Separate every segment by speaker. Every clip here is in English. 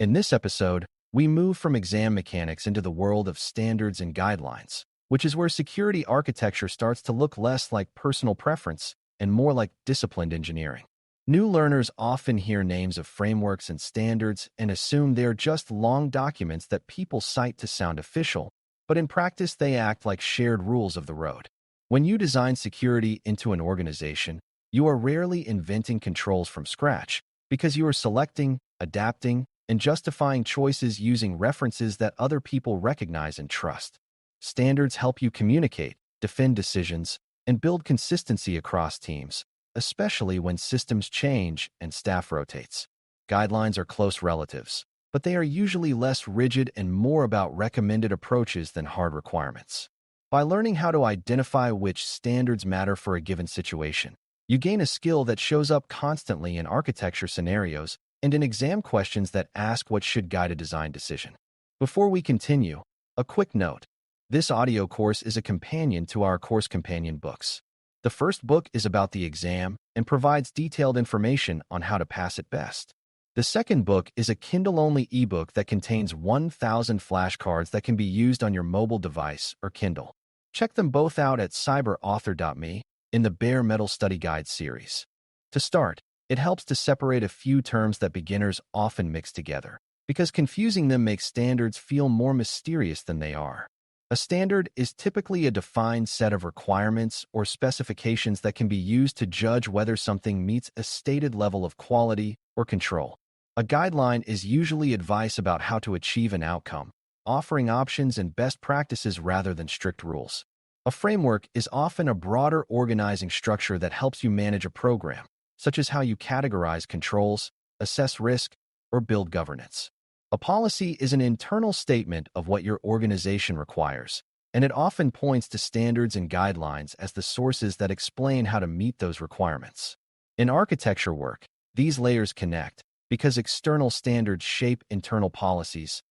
Speaker 1: In this episode, we move from exam mechanics into the world of standards and guidelines, which is where security architecture starts to look less like personal preference and more like disciplined engineering. New learners often hear names of frameworks and standards and assume they are just long documents that people cite to sound official, but in practice they act like shared rules of the road. When you design security into an organization, you are rarely inventing controls from scratch because you are selecting, adapting, and justifying choices using references that other people recognize and trust. Standards help you communicate, defend decisions, and build consistency across teams, especially when systems change and staff rotates. Guidelines are close relatives, but they are usually less rigid and more about recommended approaches than hard requirements. By learning how to identify which standards matter for a given situation, you gain a skill that shows up constantly in architecture scenarios and in exam questions that ask what should guide a design decision. Before we continue, a quick note. This audio course is a companion to our course companion books. The first book is about the exam and provides detailed information on how to pass it best. The second book is a Kindle-only ebook that contains 1,000 flashcards that can be used on your mobile device or Kindle. Check them both out at cyber.author.me in the Bare Metal Study Guide series. To start, it helps to separate a few terms that beginners often mix together, because confusing them makes standards feel more mysterious than they are. A standard is typically a defined set of requirements or specifications that can be used to judge whether something meets a stated level of quality or control. A guideline is usually advice about how to achieve an outcome, offering options and best practices rather than strict rules. A framework is often a broader organizing structure that helps you manage a program, such as how you categorize controls, assess risk, or build governance. A policy is an internal statement of what your organization requires, and it often points to standards and guidelines as the sources that explain how to meet those requirements. In architecture work, these layers connect because external standards shape internal policies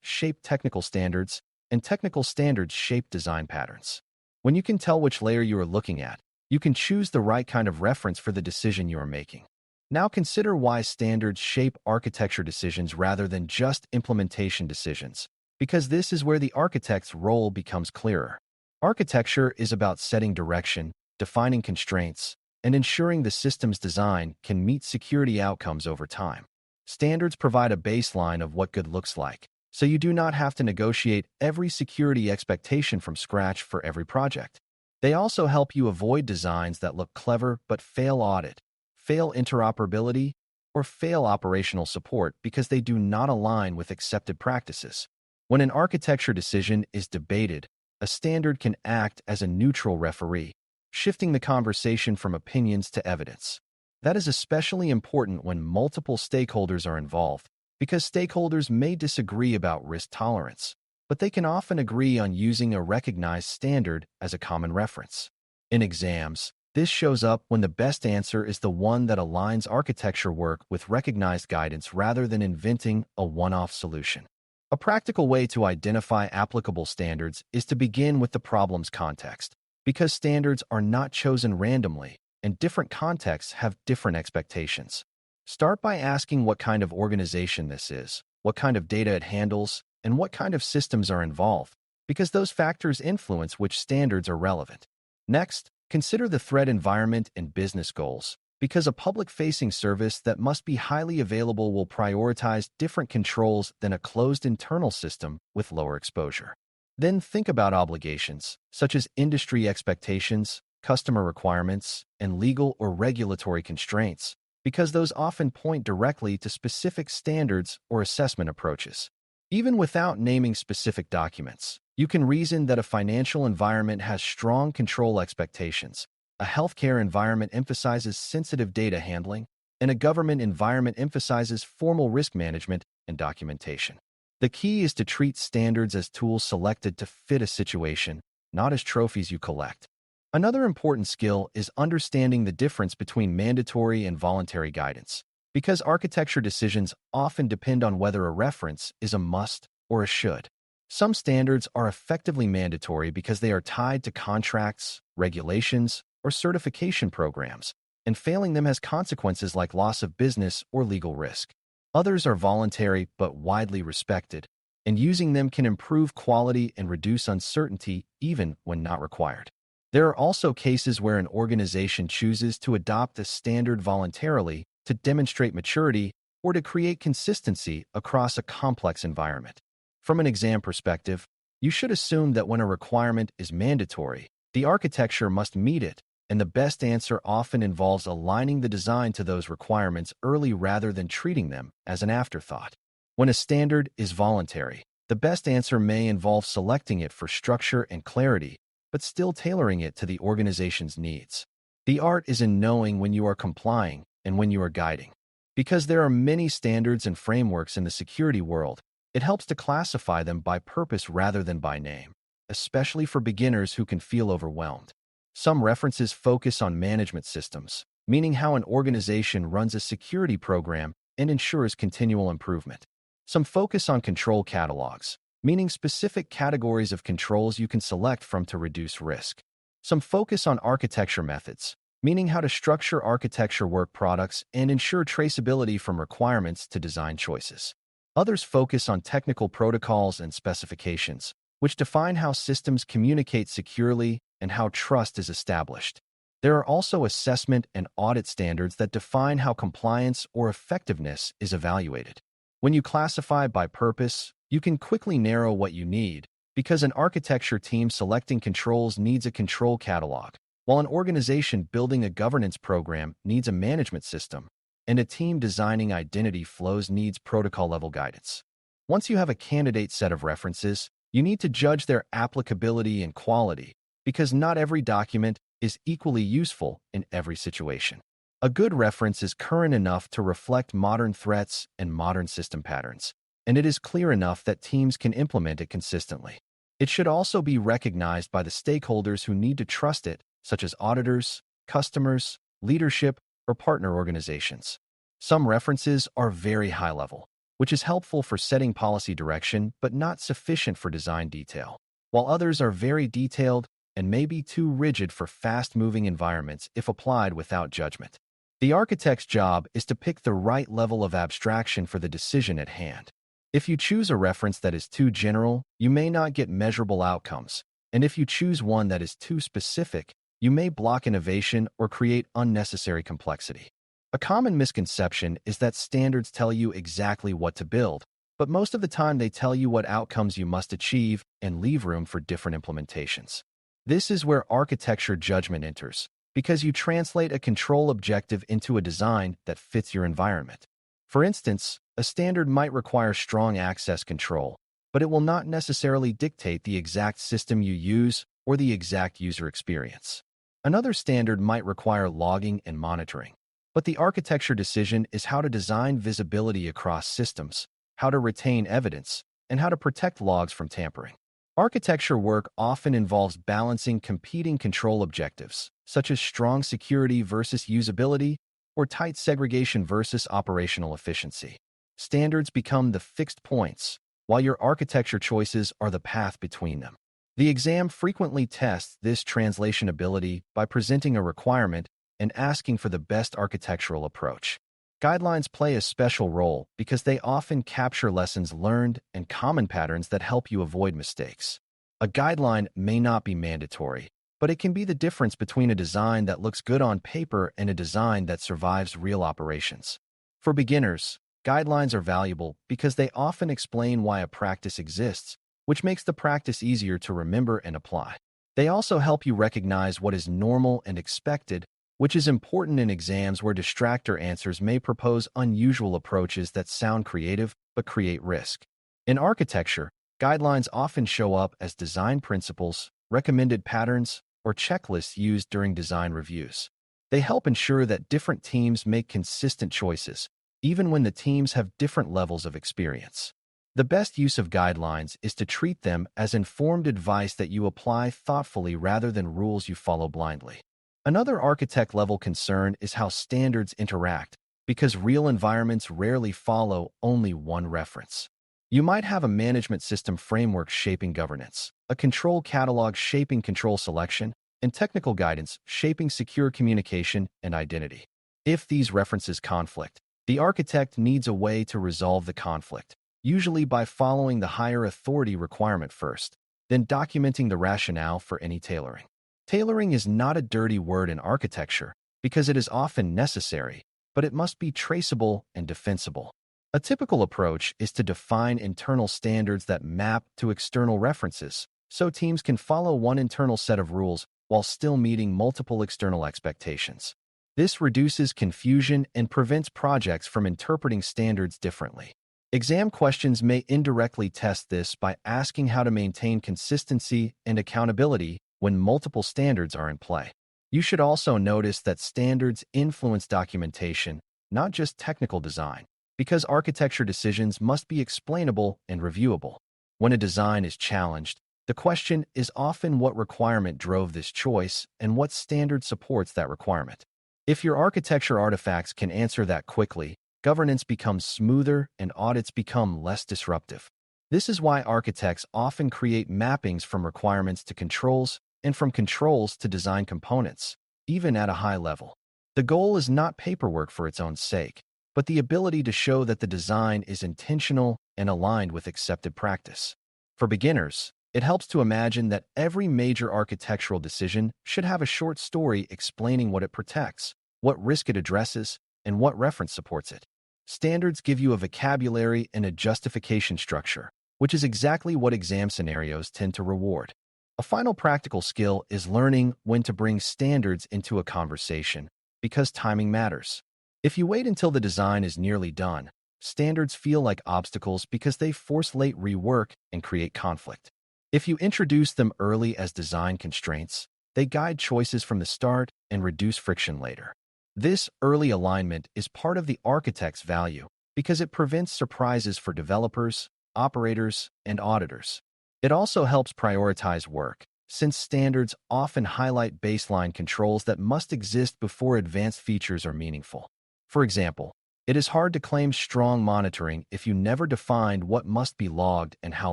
Speaker 1: shape technical standards, and technical standards shape design patterns. When you can tell which layer you are looking at, you can choose the right kind of reference for the decision you are making. Now consider why standards shape architecture decisions rather than just implementation decisions, because this is where the architect's role becomes clearer. Architecture is about setting direction, defining constraints, and ensuring the system's design can meet security outcomes over time. Standards provide a baseline of what good looks like, so you do not have to negotiate every security expectation from scratch for every project. They also help you avoid designs that look clever but fail audit, fail interoperability, or fail operational support because they do not align with accepted practices. When an architecture decision is debated, a standard can act as a neutral referee, shifting the conversation from opinions to evidence. That is especially important when multiple stakeholders are involved, because stakeholders may disagree about risk tolerance, but they can often agree on using a recognized standard as a common reference. In exams, this shows up when the best answer is the one that aligns architecture work with recognized guidance rather than inventing a one-off solution. A practical way to identify applicable standards is to begin with the problem's context, because standards are not chosen randomly, and different contexts have different expectations. Start by asking what kind of organization this is, what kind of data it handles, and what kind of systems are involved, because those factors influence which standards are relevant. Next, consider the threat environment and business goals, because a public-facing service that must be highly available will prioritize different controls than a closed internal system with lower exposure. Then think about obligations, such as industry expectations, customer requirements, and legal or regulatory constraints, because those often point directly to specific standards or assessment approaches. Even without naming specific documents, you can reason that a financial environment has strong control expectations, a healthcare environment emphasizes sensitive data handling, and a government environment emphasizes formal risk management and documentation. The key is to treat standards as tools selected to fit a situation, not as trophies you collect. Another important skill is understanding the difference between mandatory and voluntary guidance, because architecture decisions often depend on whether a reference is a must or a should. Some standards are effectively mandatory because they are tied to contracts, regulations, or certification programs, and failing them has consequences like loss of business or legal risk. Others are voluntary but widely respected, and using them can improve quality and reduce uncertainty even when not required. There are also cases where an organization chooses to adopt a standard voluntarily to demonstrate maturity or to create consistency across a complex environment. From an exam perspective, you should assume that when a requirement is mandatory, the architecture must meet it, and the best answer often involves aligning the design to those requirements early rather than treating them as an afterthought. When a standard is voluntary, the best answer may involve selecting it for structure and clarity, but still tailoring it to the organization's needs. The art is in knowing when you are complying and when you are guiding. Because there are many standards and frameworks in the security world, it helps to classify them by purpose rather than by name, especially for beginners who can feel overwhelmed. Some references focus on management systems, meaning how an organization runs a security program and ensures continual improvement. Some focus on control catalogs, meaning specific categories of controls you can select from to reduce risk. Some focus on architecture methods, meaning how to structure architecture work products and ensure traceability from requirements to design choices. Others focus on technical protocols and specifications, which define how systems communicate securely and how trust is established. There are also assessment and audit standards that define how compliance or effectiveness is evaluated. When you classify by purpose, you can quickly narrow what you need, because an architecture team selecting controls needs a control catalog, while an organization building a governance program needs a management system, and a team designing identity flows needs protocol-level guidance. Once you have a candidate set of references, you need to judge their applicability and quality, because not every document is equally useful in every situation. A good reference is current enough to reflect modern threats and modern system patterns, and it is clear enough that teams can implement it consistently. It should also be recognized by the stakeholders who need to trust it, such as auditors, customers, leadership, or partner organizations. Some references are very high level, which is helpful for setting policy direction but not sufficient for design detail, while others are very detailed and may be too rigid for fast-moving environments if applied without judgment. The architect's job is to pick the right level of abstraction for the decision at hand. If you choose a reference that is too general, you may not get measurable outcomes, and if you choose one that is too specific, you may block innovation or create unnecessary complexity. A common misconception is that standards tell you exactly what to build, but most of the time they tell you what outcomes you must achieve and leave room for different implementations. This is where architecture judgment enters, because you translate a control objective into a design that fits your environment. For instance, a standard might require strong access control, but it will not necessarily dictate the exact system you use or the exact user experience. Another standard might require logging and monitoring, but the architecture decision is how to design visibility across systems, how to retain evidence, and how to protect logs from tampering. Architecture work often involves balancing competing control objectives, such as strong security versus usability, or tight segregation versus operational efficiency. Standards become the fixed points, while your architecture choices are the path between them. The exam frequently tests this translation ability by presenting a requirement and asking for the best architectural approach. Guidelines play a special role because they often capture lessons learned and common patterns that help you avoid mistakes. A guideline may not be mandatory, but it can be the difference between a design that looks good on paper and a design that survives real operations. For beginners, guidelines are valuable because they often explain why a practice exists, which makes the practice easier to remember and apply. They also help you recognize what is normal and expected, which is important in exams where distractor answers may propose unusual approaches that sound creative but create risk. In architecture, guidelines often show up as design principles, recommended patterns, or checklists used during design reviews. They help ensure that different teams make consistent choices, even when the teams have different levels of experience. The best use of guidelines is to treat them as informed advice that you apply thoughtfully rather than rules you follow blindly. Another architect-level concern is how standards interact, because real environments rarely follow only one reference. You might have a management system framework shaping governance, a control catalog shaping control selection, and technical guidance shaping secure communication and identity. If these references conflict, The architect needs a way to resolve the conflict, usually by following the higher authority requirement first, then documenting the rationale for any tailoring. Tailoring is not a dirty word in architecture because it is often necessary, but it must be traceable and defensible. A typical approach is to define internal standards that map to external references, so teams can follow one internal set of rules while still meeting multiple external expectations. This reduces confusion and prevents projects from interpreting standards differently. Exam questions may indirectly test this by asking how to maintain consistency and accountability when multiple standards are in play. You should also notice that standards influence documentation, not just technical design, because architecture decisions must be explainable and reviewable. When a design is challenged, the question is often what requirement drove this choice and what standard supports that requirement. If your architecture artifacts can answer that quickly, governance becomes smoother and audits become less disruptive. This is why architects often create mappings from requirements to controls and from controls to design components, even at a high level. The goal is not paperwork for its own sake, but the ability to show that the design is intentional and aligned with accepted practice. For beginners, it helps to imagine that every major architectural decision should have a short story explaining what it protects, what risk it addresses, and what reference supports it. Standards give you a vocabulary and a justification structure, which is exactly what exam scenarios tend to reward. A final practical skill is learning when to bring standards into a conversation, because timing matters. If you wait until the design is nearly done, standards feel like obstacles because they force late rework and create conflict. If you introduce them early as design constraints, they guide choices from the start and reduce friction later. This early alignment is part of the architect's value because it prevents surprises for developers, operators, and auditors. It also helps prioritize work, since standards often highlight baseline controls that must exist before advanced features are meaningful. For example, it is hard to claim strong monitoring if you never defined what must be logged and how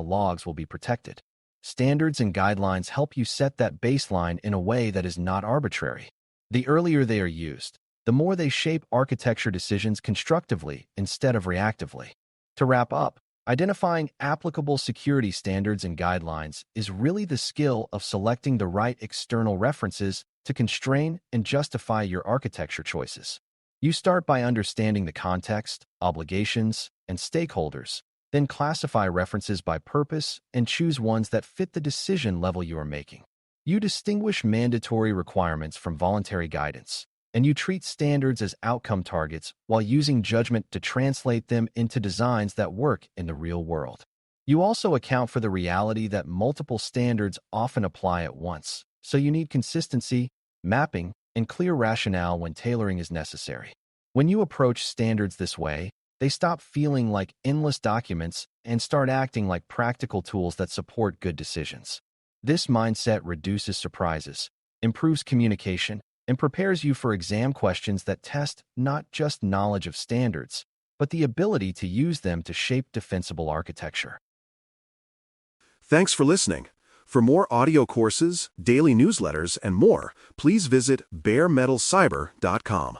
Speaker 1: logs will be protected. Standards and guidelines help you set that baseline in a way that is not arbitrary. The earlier they are used, the more they shape architecture decisions constructively instead of reactively. To wrap up, identifying applicable security standards and guidelines is really the skill of selecting the right external references to constrain and justify your architecture choices. You start by understanding the context, obligations, and stakeholders, then classify references by purpose and choose ones that fit the decision level you are making. You distinguish mandatory requirements from voluntary guidance, and you treat standards as outcome targets while using judgment to translate them into designs that work in the real world. You also account for the reality that multiple standards often apply at once, so you need consistency, mapping, and clear rationale when tailoring is necessary. When you approach standards this way, they stop feeling like endless documents and start acting like practical tools that support good decisions. This mindset reduces surprises, improves communication, and prepares you for exam questions that test not just knowledge of standards, but the ability to use them to shape defensible architecture.
Speaker 2: Thanks for listening. For more audio courses, daily newsletters, and more, please visit BareMetalCyber.com.